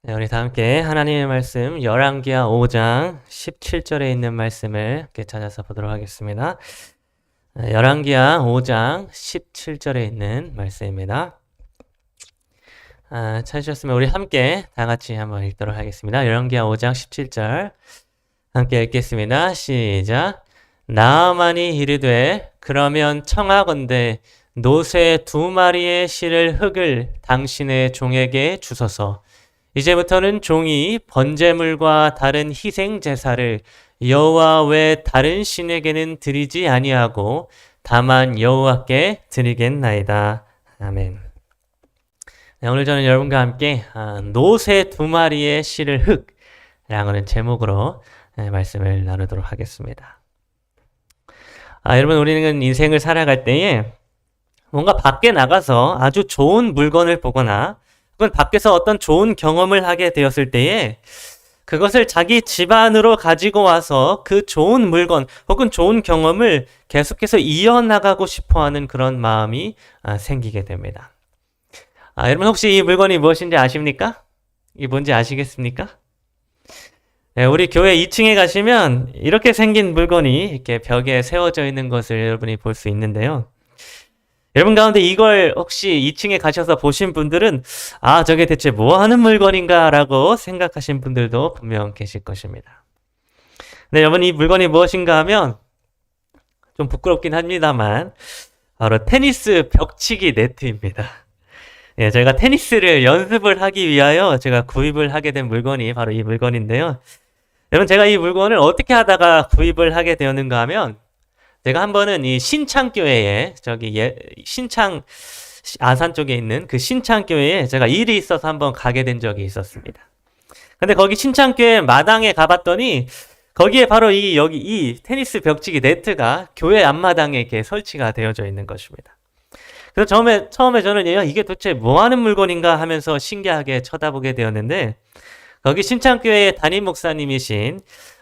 네, 우리 다 함께 하나님의 말씀 열왕기하 5장 17절에 있는 말씀을 함께 찾아서 보도록 하겠습니다. 열왕기하 5장 17절에 있는 말씀입니다. 찾으셨으면 우리 함께 다 같이 한번 읽도록 하겠습니다. 열왕기하 5장 17절 함께 읽겠습니다. 시작. 나아만이 이르되 그러면 청하건대 노새 2마리의 실을 흙을 당신의 종에게 주소서. 이제부터는 종이 번제물과 다른 희생 제사를 여호와 외 다른 신에게는 드리지 아니하고 다만 여호와께 드리겠나이다. 아멘. 네, 오늘 저는 여러분과 함께 노새 2마리의 실을 흙이라는 제목으로 말씀을 나누도록 하겠습니다. 여러분, 우리는 인생을 살아갈 때에 뭔가 밖에 나가서 아주 좋은 물건을 보거나 혹은 밖에서 어떤 좋은 경험을 하게 되었을 때에 그것을 자기 집안으로 가지고 와서 그 좋은 물건 혹은 좋은 경험을 계속해서 이어나가고 싶어하는 그런 마음이 생기게 됩니다. 여러분 혹시 이 물건이 무엇인지 아십니까? 이게 뭔지 아시겠습니까? 네, 우리 교회 2층에 가시면 이렇게 생긴 물건이 이렇게 벽에 세워져 있는 것을 여러분이 볼 수 있는데요. 여러분 가운데 이걸 혹시 2층에 가셔서 보신 분들은 저게 대체 뭐 하는 물건인가 라고 생각하신 분들도 분명 계실 것입니다. 네, 여러분 이 물건이 무엇인가 하면 좀 부끄럽긴 합니다만 바로 테니스 벽치기 네트입니다. 예, 저희가 테니스를 연습을 하기 위하여 제가 구입을 하게 된 물건이 바로 이 물건인데요. 여러분 제가 이 물건을 어떻게 하다가 구입을 하게 되었는가 하면 제가 한 번은 이 신창교회에 신창 아산 쪽에 있는 그 신창교회에 제가 일이 있어서 한번 가게 된 적이 있었습니다. 근데 거기 신창교회 마당에 가봤더니 거기에 바로 이 테니스 벽치기 네트가 교회 앞마당에 이렇게 설치가 되어져 있는 것입니다. 그래서 처음에 저는 이게 도대체 뭐 하는 물건인가 하면서 신기하게 쳐다보게 되었는데 거기 신창교회의 담임 목사님이신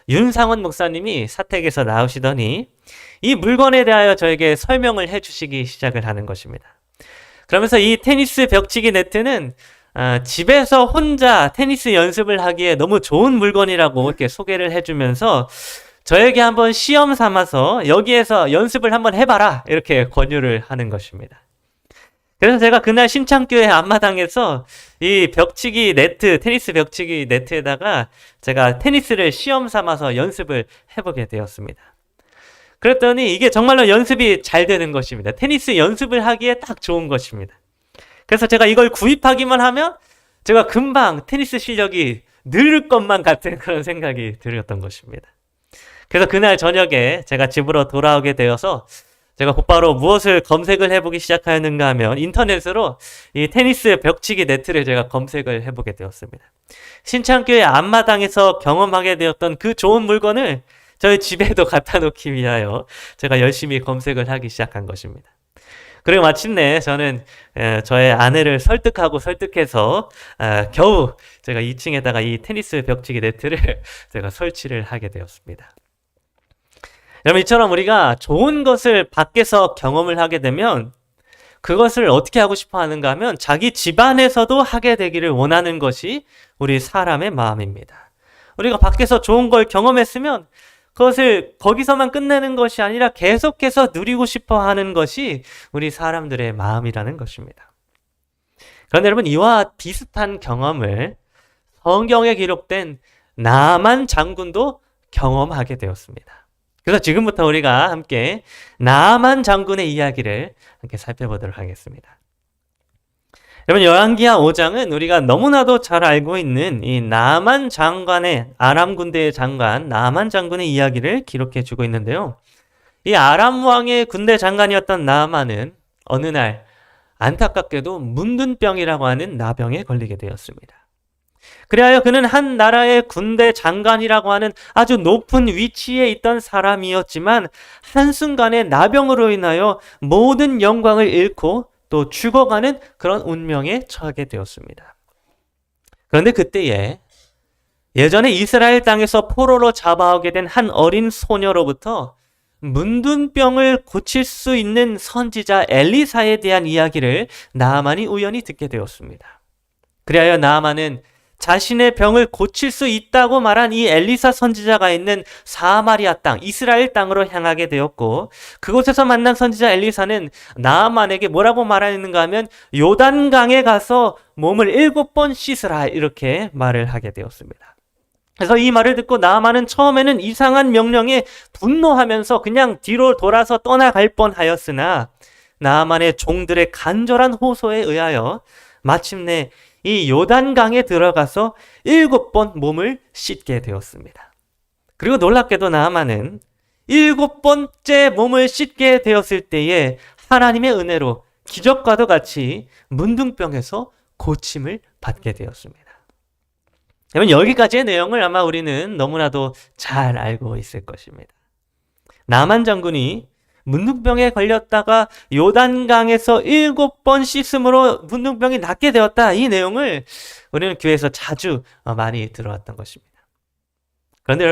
윤상원 목사님이 사택에서 나오시더니 이 물건에 대하여 저에게 설명을 해주시기 시작을 하는 것입니다. 그러면서 이 테니스 벽치기 네트는 집에서 혼자 테니스 연습을 하기에 너무 좋은 물건이라고 이렇게 소개를 해주면서 저에게 한번 시험 삼아서 여기에서 연습을 한번 해봐라 이렇게 권유를 하는 것입니다. 그래서 제가 그날 신창교회 앞마당에서 이 벽치기 네트, 테니스 벽치기 네트에다가 제가 테니스를 시험 삼아서 연습을 해보게 되었습니다. 그랬더니 이게 정말로 연습이 잘 되는 것입니다. 테니스 연습을 하기에 딱 좋은 것입니다. 그래서 제가 이걸 구입하기만 하면 제가 금방 테니스 실력이 늘 것만 같은 그런 생각이 들었던 것입니다. 그래서 그날 저녁에 제가 집으로 돌아오게 되어서 제가 곧바로 무엇을 검색을 해보기 시작하였는가 하면 인터넷으로 이 테니스 벽치기 네트를 제가 검색을 해보게 되었습니다. 신창교회 앞마당에서 경험하게 되었던 그 좋은 물건을 저희 집에도 갖다 놓기 위하여 제가 열심히 검색을 하기 시작한 것입니다. 그리고 마침내 저는 저의 아내를 설득해서 겨우 제가 2층에다가 이 테니스 벽치기 네트를 제가 설치를 하게 되었습니다. 여러분 이처럼 우리가 좋은 것을 밖에서 경험을 하게 되면 그것을 어떻게 하고 싶어 하는가 하면 자기 집안에서도 하게 되기를 원하는 것이 우리 사람의 마음입니다. 우리가 밖에서 좋은 걸 경험했으면 그것을 거기서만 끝내는 것이 아니라 계속해서 누리고 싶어 하는 것이 우리 사람들의 마음이라는 것입니다. 그런데 여러분 이와 비슷한 경험을 성경에 기록된 나만 장군도 경험하게 되었습니다. 그래서 지금부터 우리가 함께 나만 장군의 이야기를 함께 살펴보도록 하겠습니다. 여러분 열왕기하 5장은 우리가 너무나도 잘 알고 있는 이 나만 장관의 아람 군대의 장관 나만 장군의 이야기를 기록해 주고 있는데요. 이 아람 왕의 군대 장관이었던 나만은 어느 날 안타깝게도 문둥병이라고 하는 나병에 걸리게 되었습니다. 그리하여 그는 한 나라의 군대 장관이라고 하는 아주 높은 위치에 있던 사람이었지만 한순간에 나병으로 인하여 모든 영광을 잃고 또 죽어가는 그런 운명에 처하게 되었습니다. 그런데 그때에 예전에 이스라엘 땅에서 포로로 잡아오게 된 한 어린 소녀로부터 문둥병을 고칠 수 있는 선지자 엘리사에 대한 이야기를 나아만이 우연히 듣게 되었습니다. 그리하여 나아만은 자신의 병을 고칠 수 있다고 말한 이 엘리사 선지자가 있는 사마리아 땅, 이스라엘 땅으로 향하게 되었고, 그곳에서 만난 선지자 엘리사는 나아만에게 뭐라고 말하는가 하면 요단강에 가서 몸을 7번 씻으라, 이렇게 말을 하게 되었습니다. 그래서 이 말을 듣고 나아만은 처음에는 이상한 명령에 분노하면서 그냥 뒤로 돌아서 떠나갈 뻔하였으나 나아만의 종들의 간절한 호소에 의하여 마침내 이 요단강에 들어가서 7번 몸을 씻게 되었습니다. 그리고 놀랍게도 나아만은 7번째 몸을 씻게 되었을 때에 하나님의 은혜로 기적과도 같이 문둥병에서 고침을 받게 되었습니다. 여러분, 여기까지의 내용을 아마 우리는 너무나도 잘 알고 있을 것입니다. 나만 장군이 문둥병에 걸렸다가 요단강에서 7번 씻음으로 문둥병이 낫게 되었다. 이 내용을 우리는 교회에서 자주 많이 들어왔던 것입니다. 그런데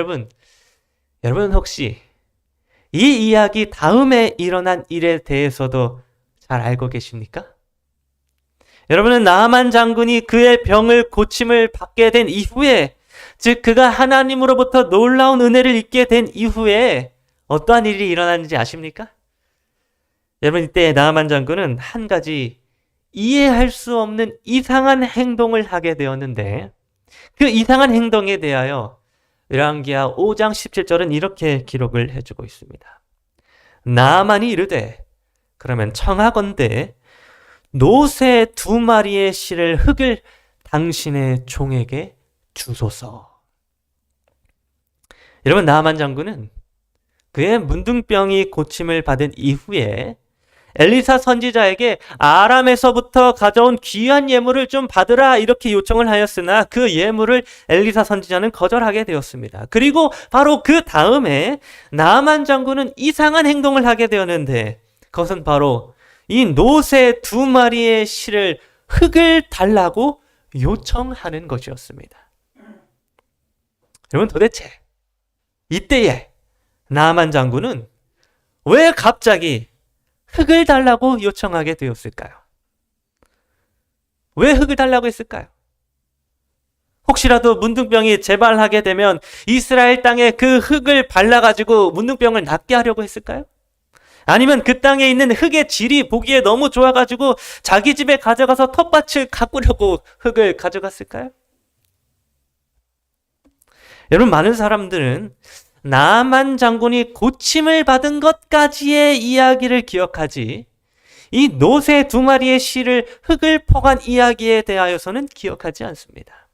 여러분 혹시 이 이야기 다음에 일어난 일에 대해서도 잘 알고 계십니까? 여러분은 나아만 장군이 그의 병을 고침을 받게 된 이후에, 즉 그가 하나님으로부터 놀라운 은혜를 입게 된 이후에 어떠한 일이 일어났는지 아십니까? 여러분, 이때 나아만 장군은 한 가지 이해할 수 없는 이상한 행동을 하게 되었는데, 그 이상한 행동에 대하여 열왕기하 5장 17절은 이렇게 기록을 해주고 있습니다. 나아만이 이르되 그러면 청하건대 노새 2마리의 실을 흙을 당신의 종에게 주소서. 여러분, 나아만 장군은 그의 문둥병이 고침을 받은 이후에 엘리사 선지자에게 아람에서부터 가져온 귀한 예물을 좀 받으라, 이렇게 요청을 하였으나 그 예물을 엘리사 선지자는 거절하게 되었습니다. 그리고 바로 그 다음에 나아만 장군은 이상한 행동을 하게 되었는데, 그것은 바로 이 노새 2마리의 실을 흙을 달라고 요청하는 것이었습니다. 여러분, 도대체 이때에 나아만 장군은 왜 갑자기 흙을 달라고 요청하게 되었을까요? 왜 흙을 달라고 했을까요? 혹시라도 문둥병이 재발하게 되면 이스라엘 땅에 그 흙을 발라가지고 문둥병을 낫게 하려고 했을까요? 아니면 그 땅에 있는 흙의 질이 보기에 너무 좋아가지고 자기 집에 가져가서 텃밭을 가꾸려고 흙을 가져갔을까요? 여러분, 많은 사람들은 나아만 장군이 고침을 받은 것까지의 이야기를 기억하지, 이 노새 2마리의 실을 흙을 퍼간 이야기에 대하여서는 기억하지 않습니다.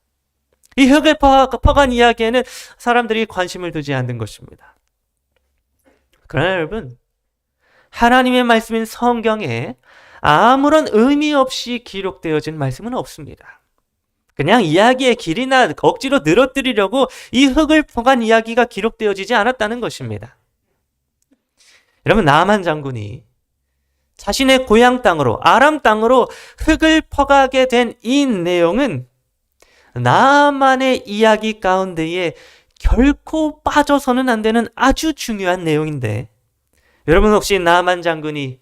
이 흙을 퍼간 이야기에는 사람들이 관심을 두지 않는 것입니다. 그러나 여러분, 하나님의 말씀인 성경에 아무런 의미 없이 기록되어진 말씀은 없습니다. 그냥 이야기의 길이나 억지로 늘어뜨리려고 이 흙을 퍼간 이야기가 기록되어지지 않았다는 것입니다. 여러분, 나아만 장군이 자신의 고향 땅으로, 아람 땅으로 흙을 퍼가게 된 이 내용은 나아만의 이야기 가운데에 결코 빠져서는 안 되는 아주 중요한 내용인데, 여러분 혹시 나아만 장군이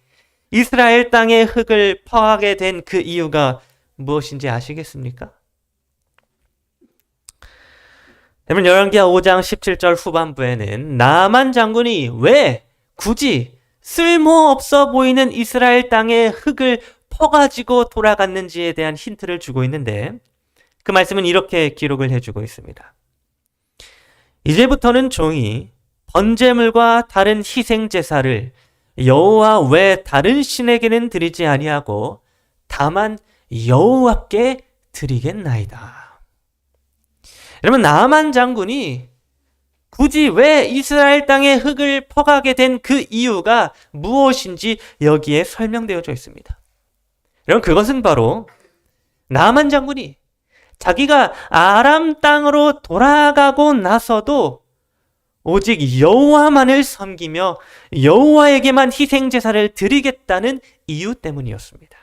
이스라엘 땅에 흙을 퍼가게 된 그 이유가 무엇인지 아시겠습니까? 여러분, 열왕기하 5장 17절 후반부에는 나아만 장군이 왜 굳이 쓸모없어 보이는 이스라엘 땅에 흙을 퍼가지고 돌아갔는지에 대한 힌트를 주고 있는데, 그 말씀은 이렇게 기록을 해주고 있습니다. 이제부터는 종이 번제물과 다른 희생 제사를 여호와 외 다른 신에게는 드리지 아니하고 다만 여호와께 드리겠나이다. 여러분, 나아만 장군이 굳이 왜 이스라엘 땅에 흙을 퍼가게 된 그 이유가 무엇인지 여기에 설명되어져 있습니다. 여러분, 그것은 바로 나아만 장군이 자기가 아람 땅으로 돌아가고 나서도 오직 여호와만을 섬기며 여호와에게만 희생 제사를 드리겠다는 이유 때문이었습니다.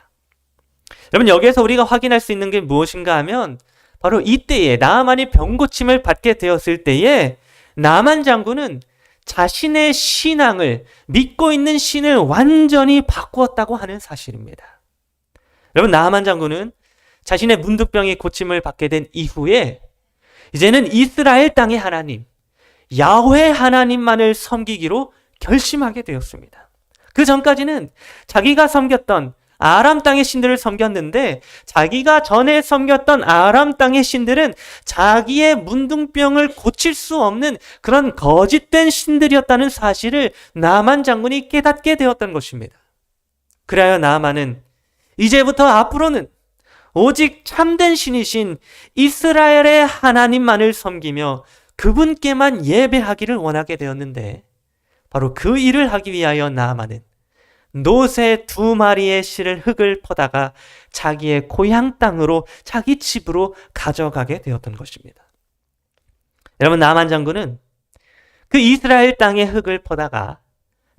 여러분, 여기에서 우리가 확인할 수 있는 게 무엇인가 하면 바로 이때에 나아만이 병고침을 받게 되었을 때에 나아만 장군은 자신의 신앙을, 믿고 있는 신을 완전히 바꾸었다고 하는 사실입니다. 여러분, 나아만 장군은 자신의 문둥병이 고침을 받게 된 이후에 이제는 이스라엘 땅의 하나님, 야훼 하나님만을 섬기기로 결심하게 되었습니다. 그 전까지는 자기가 섬겼던 아람 땅의 신들을 섬겼는데 자기가 전에 섬겼던 아람 땅의 신들은 자기의 문둥병을 고칠 수 없는 그런 거짓된 신들이었다는 사실을 나만 장군이 깨닫게 되었던 것입니다. 그래야 나만은 이제부터 앞으로는 오직 참된 신이신 이스라엘의 하나님만을 섬기며 그분께만 예배하기를 원하게 되었는데 바로 그 일을 하기 위하여 나만은 노새 2마리의 실을 흙을 퍼다가 자기의 고향 땅으로 자기 집으로 가져가게 되었던 것입니다. 여러분, 나만 장군은 그 이스라엘 땅의 흙을 퍼다가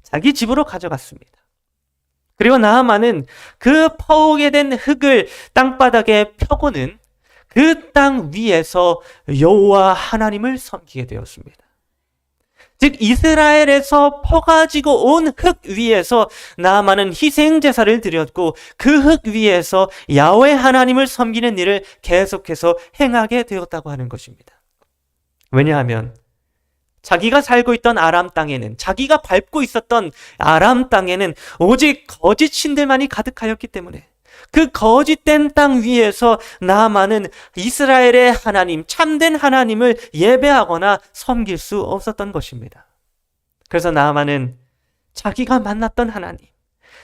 자기 집으로 가져갔습니다. 그리고 나만은 그 퍼오게 된 흙을 땅바닥에 펴고는 그 땅 위에서 여호와 하나님을 섬기게 되었습니다. 즉 이스라엘에서 퍼가지고 온 흙 위에서 나아만은 희생 제사를 드렸고 그 흙 위에서 야훼 하나님을 섬기는 일을 계속해서 행하게 되었다고 하는 것입니다. 왜냐하면 자기가 살고 있던 아람 땅에는, 자기가 밟고 있었던 아람 땅에는 오직 거짓 신들만이 가득하였기 때문에 그 거짓된 땅 위에서 나아만은 이스라엘의 하나님, 참된 하나님을 예배하거나 섬길 수 없었던 것입니다. 그래서 나아만은 자기가 만났던 하나님,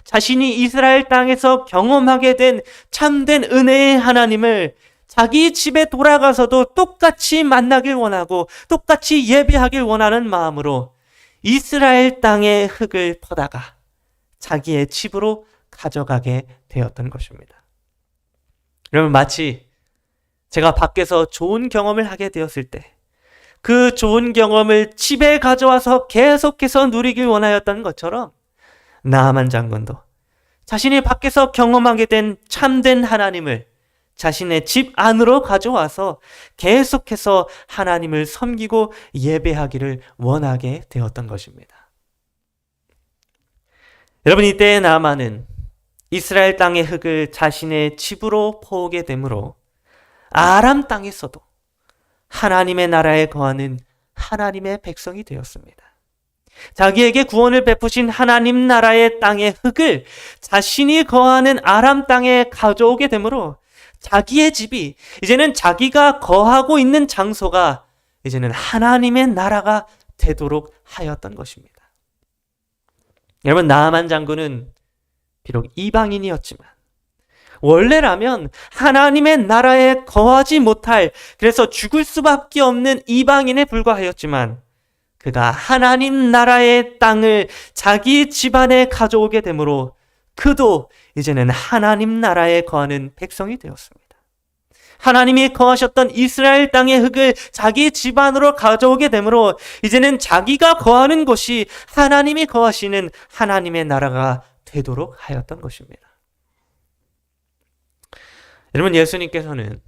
자신이 이스라엘 땅에서 경험하게 된 참된 은혜의 하나님을 자기 집에 돌아가서도 똑같이 만나길 원하고 똑같이 예배하길 원하는 마음으로 이스라엘 땅의 흙을 퍼다가 자기의 집으로 가져가게 되었던 것입니다. 여러분, 마치 제가 밖에서 좋은 경험을 하게 되었을 때 그 좋은 경험을 집에 가져와서 계속해서 누리길 원하였던 것처럼 나아만 장군도 자신이 밖에서 경험하게 된 참된 하나님을 자신의 집 안으로 가져와서 계속해서 하나님을 섬기고 예배하기를 원하게 되었던 것입니다. 여러분, 이때 나아만은 이스라엘 땅의 흙을 자신의 집으로 퍼오게 되므로 아람 땅에서도 하나님의 나라에 거하는 하나님의 백성이 되었습니다. 자기에게 구원을 베푸신 하나님 나라의 땅의 흙을 자신이 거하는 아람 땅에 가져오게 되므로 자기의 집이, 이제는 자기가 거하고 있는 장소가 이제는 하나님의 나라가 되도록 하였던 것입니다. 여러분, 나아만 장군은 비록 이방인이었지만 원래라면 하나님의 나라에 거하지 못할, 그래서 죽을 수밖에 없는 이방인에 불과하였지만 그가 하나님 나라의 땅을 자기 집안에 가져오게 되므로 그도 이제는 하나님 나라에 거하는 백성이 되었습니다. 하나님이 거하셨던 이스라엘 땅의 흙을 자기 집안으로 가져오게 되므로 이제는 자기가 거하는 곳이 하나님이 거하시는 하나님의 나라가 되도록 하였던 것입니다. 여러분, 예수님께서는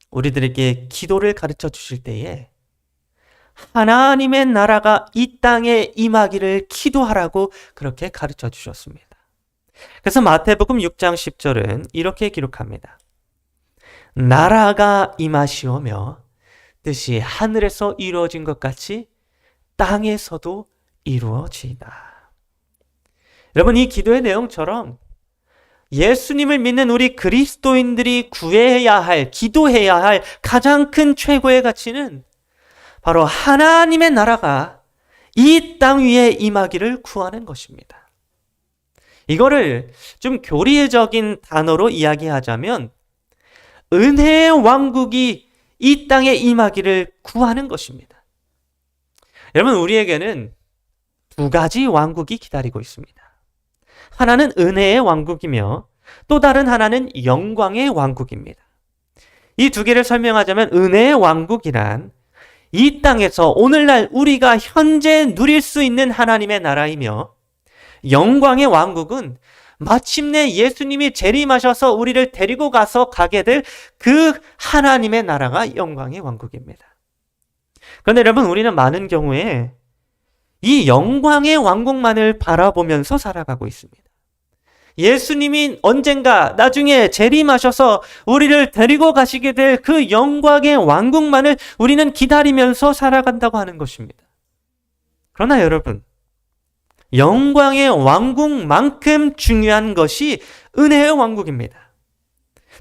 우리들에게 기도를 가르쳐 주실 때에 하나님의 나라가 이 땅에 임하기를 기도하라고 그렇게 가르쳐 주셨습니다. 그래서 마태복음 6장 10절은 이렇게 기록합니다. 나라가 임하시오며 뜻이 하늘에서 이루어진 것 같이 땅에서도 이루어지이다. 여러분, 이 기도의 내용처럼 예수님을 믿는 우리 그리스도인들이 구해야 할, 기도해야 할 가장 큰 최고의 가치는 바로 하나님의 나라가 이 땅 위에 임하기를 구하는 것입니다. 이거를 좀 교리적인 단어로 이야기하자면 은혜의 왕국이 이 땅에 임하기를 구하는 것입니다. 여러분, 우리에게는 2가지 왕국이 기다리고 있습니다. 하나는 은혜의 왕국이며 또 다른 하나는 영광의 왕국입니다. 이 2개를 설명하자면 은혜의 왕국이란 이 땅에서 오늘날 우리가 현재 누릴 수 있는 하나님의 나라이며 영광의 왕국은 마침내 예수님이 재림하셔서 우리를 데리고 가서 가게 될 그 하나님의 나라가 영광의 왕국입니다. 그런데 여러분, 우리는 많은 경우에 이 영광의 왕국만을 바라보면서 살아가고 있습니다. 예수님이 언젠가 나중에 재림하셔서 우리를 데리고 가시게 될 그 영광의 왕국만을 우리는 기다리면서 살아간다고 하는 것입니다. 그러나 여러분, 영광의 왕국만큼 중요한 것이 은혜의 왕국입니다.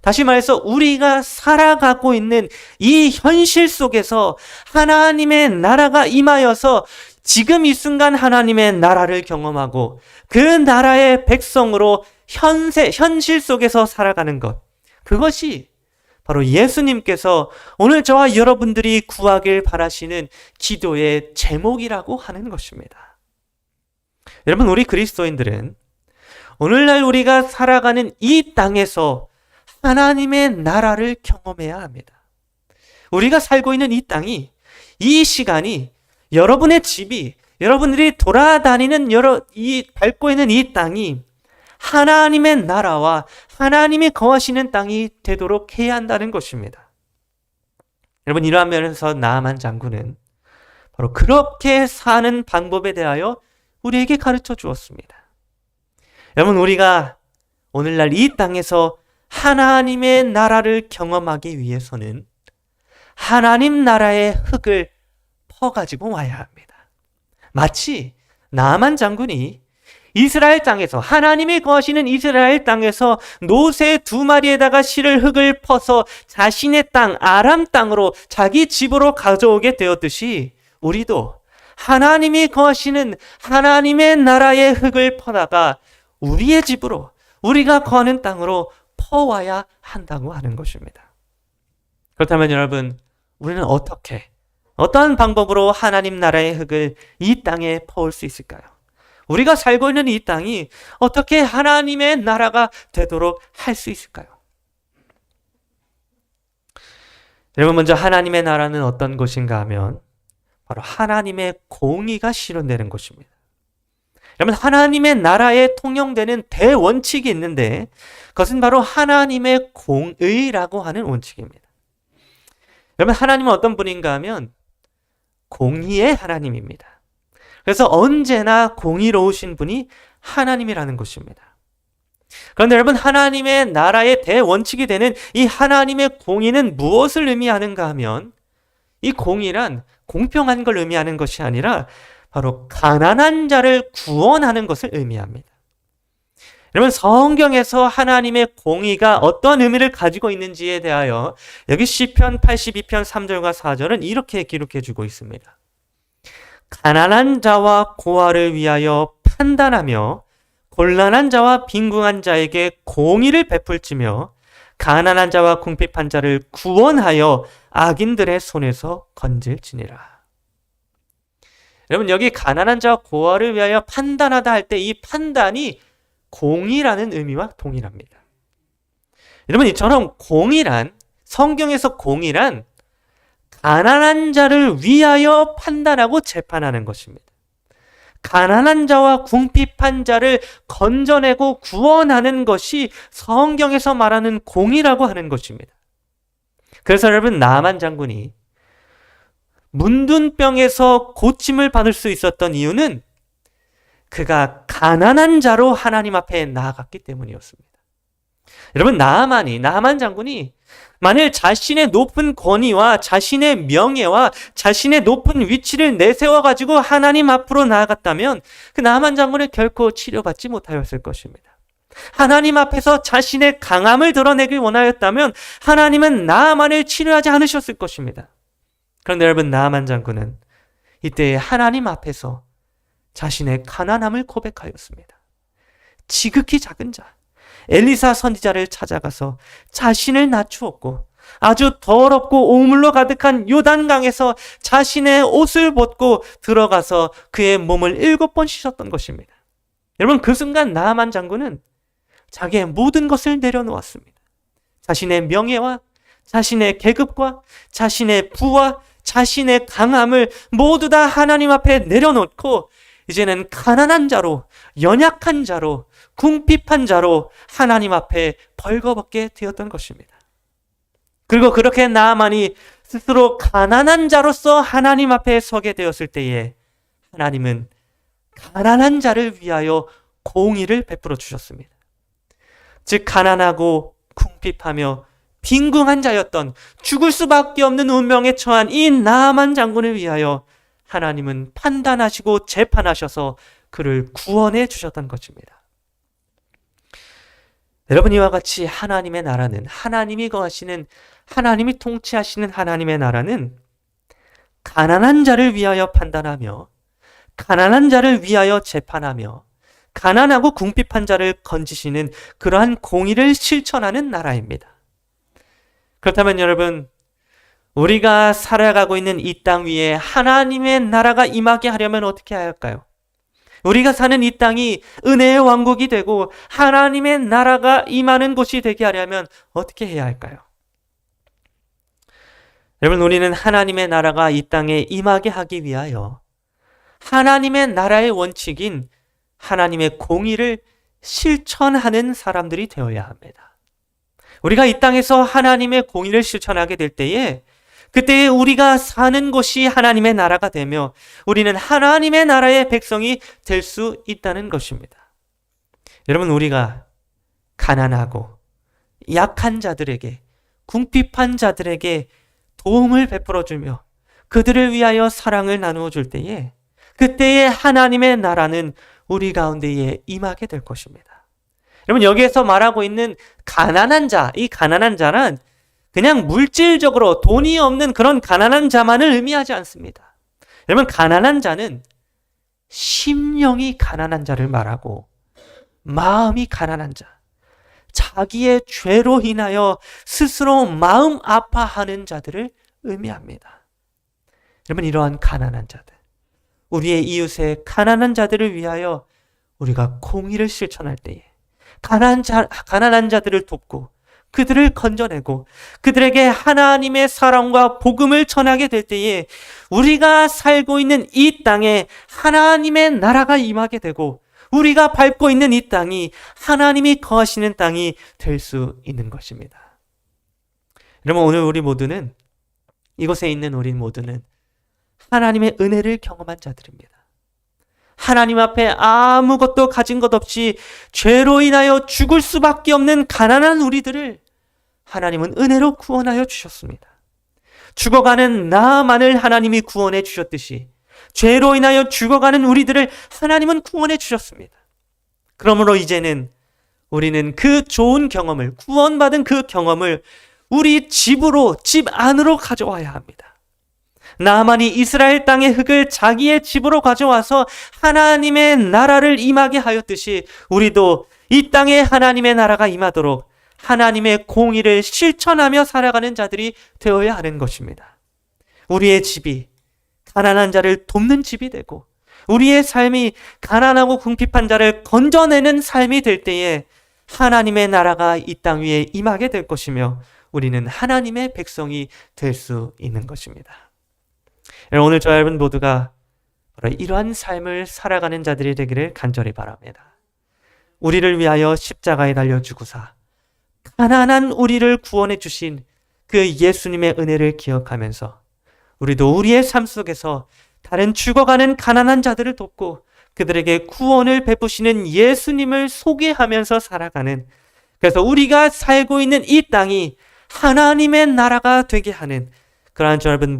다시 말해서 우리가 살아가고 있는 이 현실 속에서 하나님의 나라가 임하여서 지금 이 순간 하나님의 나라를 경험하고 그 나라의 백성으로 현실 속에서 살아가는 것, 그것이 바로 예수님께서 오늘 저와 여러분들이 구하길 바라시는 기도의 제목이라고 하는 것입니다. 여러분, 우리 그리스도인들은 오늘날 우리가 살아가는 이 땅에서 하나님의 나라를 경험해야 합니다. 우리가 살고 있는 이 땅이, 이 시간이, 여러분의 집이, 여러분들이 돌아다니는 밟고 있는 이 땅이 하나님의 나라와 하나님이 거하시는 땅이 되도록 해야 한다는 것입니다. 여러분, 이러한 면에서 나아만 장군은 바로 그렇게 사는 방법에 대하여 우리에게 가르쳐 주었습니다. 여러분, 우리가 오늘날 이 땅에서 하나님의 나라를 경험하기 위해서는 하나님 나라의 흙을 퍼가지고 와야 합니다. 마치 나아만 장군이 이스라엘 땅에서, 하나님이 거하시는 이스라엘 땅에서 노새 2마리에다가 실을 흙을 퍼서 자신의 땅, 아람 땅으로 자기 집으로 가져오게 되었듯이 우리도 하나님이 거하시는 하나님의 나라의 흙을 퍼다가 우리의 집으로, 우리가 거하는 땅으로 퍼와야 한다고 하는 것입니다. 그렇다면 여러분, 우리는 어떠한 방법으로 하나님 나라의 흙을 이 땅에 퍼올 수 있을까요? 우리가 살고 있는 이 땅이 어떻게 하나님의 나라가 되도록 할 수 있을까요? 여러분, 먼저 하나님의 나라는 어떤 것인가 하면 바로 하나님의 공의가 실현되는 것입니다. 여러분, 하나님의 나라에 통용되는 대원칙이 있는데 그것은 바로 하나님의 공의라고 하는 원칙입니다. 여러분, 하나님은 어떤 분인가 하면 공의의 하나님입니다. 그래서 언제나 공의로우신 분이 하나님이라는 것입니다. 그런데 여러분, 하나님의 나라의 대원칙이 되는 이 하나님의 공의는 무엇을 의미하는가 하면 이 공의란 공평한 걸 의미하는 것이 아니라 바로 가난한 자를 구원하는 것을 의미합니다. 여러분, 성경에서 하나님의 공의가 어떤 의미를 가지고 있는지에 대하여 여기 시편 82편 3절과 4절은 이렇게 기록해 주고 있습니다. 가난한 자와 고아를 위하여 판단하며 곤란한 자와 빈궁한 자에게 공의를 베풀지며 가난한 자와 궁핍한 자를 구원하여 악인들의 손에서 건질지니라. 여러분, 여기 가난한 자와 고아를 위하여 판단하다 할 때 이 판단이 공의라는 의미와 동일합니다. 여러분, 이처럼 성경에서 공의란 가난한 자를 위하여 판단하고 재판하는 것입니다. 가난한 자와 궁핍한 자를 건져내고 구원하는 것이 성경에서 말하는 공의라고 하는 것입니다. 그래서 여러분, 나아만 장군이 문둥병에서 고침을 받을 수 있었던 이유는 그가 가난한 자로 하나님 앞에 나아갔기 때문이었습니다. 여러분, 나아만 장군이 만일 자신의 높은 권위와 자신의 명예와 자신의 높은 위치를 내세워가지고 하나님 앞으로 나아갔다면 그 나아만 장군은 결코 치료받지 못하였을 것입니다. 하나님 앞에서 자신의 강함을 드러내길 원하였다면 하나님은 나아만을 치료하지 않으셨을 것입니다. 그런데 여러분, 나아만 장군은 이때 하나님 앞에서 자신의 가난함을 고백하였습니다. 지극히 작은 자 엘리사 선지자를 찾아가서 자신을 낮추었고 아주 더럽고 오물로 가득한 요단강에서 자신의 옷을 벗고 들어가서 그의 몸을 7번 씻었던 것입니다. 여러분, 그 순간 나아만 장군은 자기의 모든 것을 내려놓았습니다. 자신의 명예와 자신의 계급과 자신의 부와 자신의 강함을 모두 다 하나님 앞에 내려놓고 이제는 가난한 자로, 연약한 자로, 궁핍한 자로 하나님 앞에 벌거벗게 되었던 것입니다. 그리고 그렇게 나아만이 스스로 가난한 자로서 하나님 앞에 서게 되었을 때에 하나님은 가난한 자를 위하여 공의를 베풀어 주셨습니다. 즉 가난하고 궁핍하며 빈궁한 자였던 죽을 수밖에 없는 운명에 처한 이 나아만 장군을 위하여 하나님은 판단하시고 재판하셔서 그를 구원해 주셨던 것입니다. 여러분, 이와 같이 하나님의 나라는, 하나님이 거하시는, 하나님이 통치하시는 하나님의 나라는 가난한 자를 위하여 판단하며 가난한 자를 위하여 재판하며 가난하고 궁핍한 자를 건지시는 그러한 공의를 실천하는 나라입니다. 그렇다면 여러분, 우리가 살아가고 있는 이 땅 위에 하나님의 나라가 임하게 하려면 어떻게 해야 할까요? 우리가 사는 이 땅이 은혜의 왕국이 되고 하나님의 나라가 임하는 곳이 되게 하려면 어떻게 해야 할까요? 여러분, 우리는 하나님의 나라가 이 땅에 임하게 하기 위하여 하나님의 나라의 원칙인 하나님의 공의를 실천하는 사람들이 되어야 합니다. 우리가 이 땅에서 하나님의 공의를 실천하게 될 때에 그때 우리가 사는 곳이 하나님의 나라가 되며 우리는 하나님의 나라의 백성이 될 수 있다는 것입니다. 여러분, 우리가 가난하고 약한 자들에게, 궁핍한 자들에게 도움을 베풀어 주며 그들을 위하여 사랑을 나누어 줄 때에 그때의 하나님의 나라는 우리 가운데에 임하게 될 것입니다. 여러분, 여기에서 말하고 있는 가난한 자, 이 가난한 자는 그냥 물질적으로 돈이 없는 그런 가난한 자만을 의미하지 않습니다. 여러분, 가난한 자는 심령이 가난한 자를 말하고 마음이 가난한 자, 자기의 죄로 인하여 스스로 마음 아파하는 자들을 의미합니다. 여러분, 이러한 가난한 자들, 우리의 이웃의 가난한 자들을 위하여 우리가 공의를 실천할 때에 가난한 자들을 돕고 그들을 건져내고 그들에게 하나님의 사랑과 복음을 전하게 될 때에 우리가 살고 있는 이 땅에 하나님의 나라가 임하게 되고 우리가 밟고 있는 이 땅이 하나님이 거하시는 땅이 될 수 있는 것입니다. 여러분, 오늘 우리 모두는, 이곳에 있는 우리 모두는 하나님의 은혜를 경험한 자들입니다. 하나님 앞에 아무것도 가진 것 없이 죄로 인하여 죽을 수밖에 없는 가난한 우리들을 하나님은 은혜로 구원하여 주셨습니다. 죽어가는 나만을 하나님이 구원해 주셨듯이 죄로 인하여 죽어가는 우리들을 하나님은 구원해 주셨습니다. 그러므로 이제는 우리는 그 좋은 경험을, 구원받은 그 경험을 우리 집으로, 집 안으로 가져와야 합니다. 나만이 이스라엘 땅의 흙을 자기의 집으로 가져와서 하나님의 나라를 임하게 하였듯이 우리도 이 땅에 하나님의 나라가 임하도록 하나님의 공의를 실천하며 살아가는 자들이 되어야 하는 것입니다. 우리의 집이 가난한 자를 돕는 집이 되고 우리의 삶이 가난하고 궁핍한 자를 건져내는 삶이 될 때에 하나님의 나라가 이 땅 위에 임하게 될 것이며 우리는 하나님의 백성이 될 수 있는 것입니다. 오늘 저와 여러분 모두가 바로 이러한 삶을 살아가는 자들이 되기를 간절히 바랍니다. 우리를 위하여 십자가에 달려 죽으사 가난한 우리를 구원해 주신 그 예수님의 은혜를 기억하면서 우리도 우리의 삶 속에서 다른 죽어가는 가난한 자들을 돕고 그들에게 구원을 베푸시는 예수님을 소개하면서 살아가는, 그래서 우리가 살고 있는 이 땅이 하나님의 나라가 되게 하는 그러한 저와 여러분